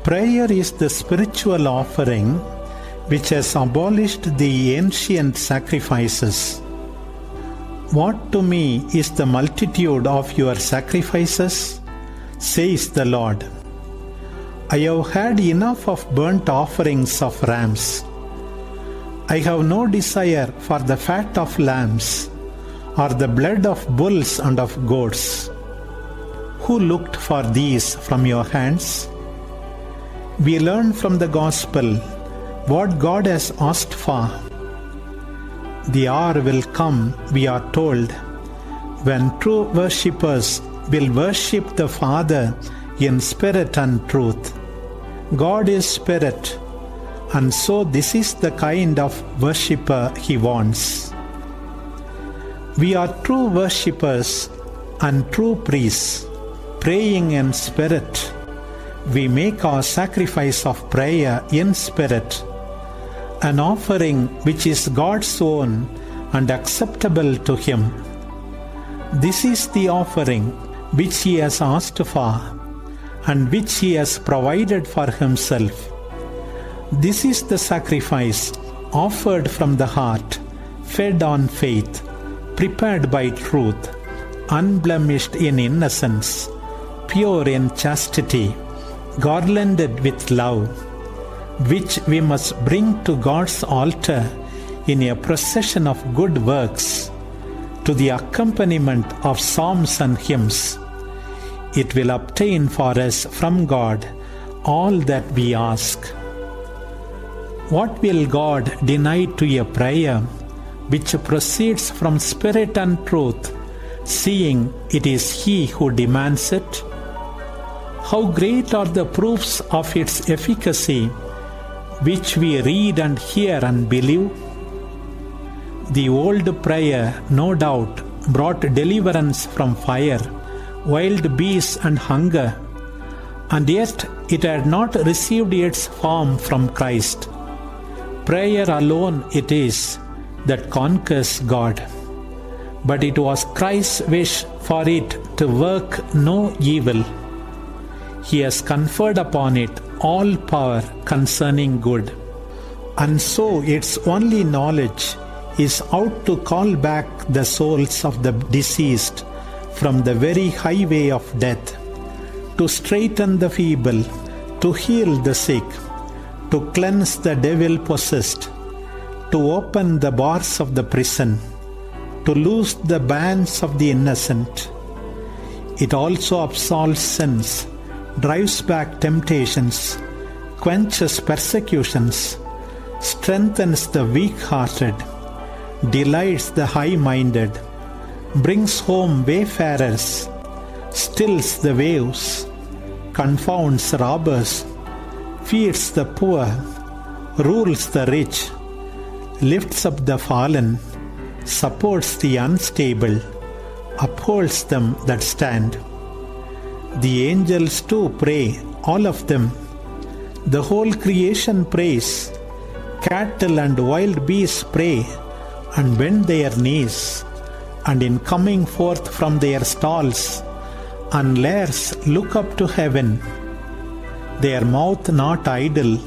Prayer is the spiritual offering which has abolished the ancient sacrifices. What to me is the multitude of your sacrifices, says the Lord. I have had enough of burnt offerings of rams. I have no desire for the fat of lambs, or the blood of bulls and of goats. Who looked for these from your hands? We learn from the gospel what God has asked for. The hour will come, we are told, when true worshippers will worship the Father in spirit and truth. God is spirit, and so this is the kind of worshipper He wants. We are true worshippers and true priests, praying in spirit. We make our sacrifice of prayer in spirit, an offering which is God's own and acceptable to Him. This is the offering which He has asked for and which He has provided for Himself. This is the sacrifice offered from the heart, fed on faith, prepared by truth, unblemished in innocence, pure in chastity, garlanded with love, which we must bring to God's altar in a procession of good works, to the accompaniment of psalms and hymns. It will obtain for us from God all that we ask. What will God deny to a prayer which proceeds from spirit and truth, seeing it is He who demands it? How great are the proofs of its efficacy, which we read and hear and believe? The old prayer, no doubt, brought deliverance from fire, wild beasts and hunger, and yet it had not received its form from Christ. Prayer alone it is that conquers God. But it was Christ's wish for it to work no evil. He has conferred upon it all power concerning good. And so its only knowledge is out to call back the souls of the deceased from the very highway of death, to straighten the feeble, to heal the sick, to cleanse the devil-possessed, to open the bars of the prison, to loose the bands of the innocent. It also absolves sins, drives back temptations, quenches persecutions, strengthens the weak-hearted, delights the high-minded, brings home wayfarers, stills the waves, confounds robbers, feeds the poor, rules the rich, lifts up the fallen, supports the unstable, upholds them that stand. The angels too pray, all of them. The whole creation prays. Cattle and wild beasts pray and bend their knees, and in coming forth from their stalls, and lairs look up to heaven, their mouth not idle,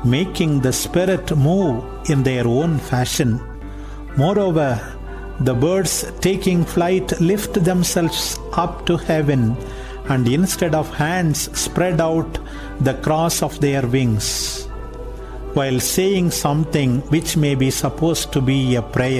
making the spirit move in their own fashion. Moreover, the birds taking flight lift themselves up to heaven, and instead of hands spread out the cross of their wings, while saying something which may be supposed to be a prayer.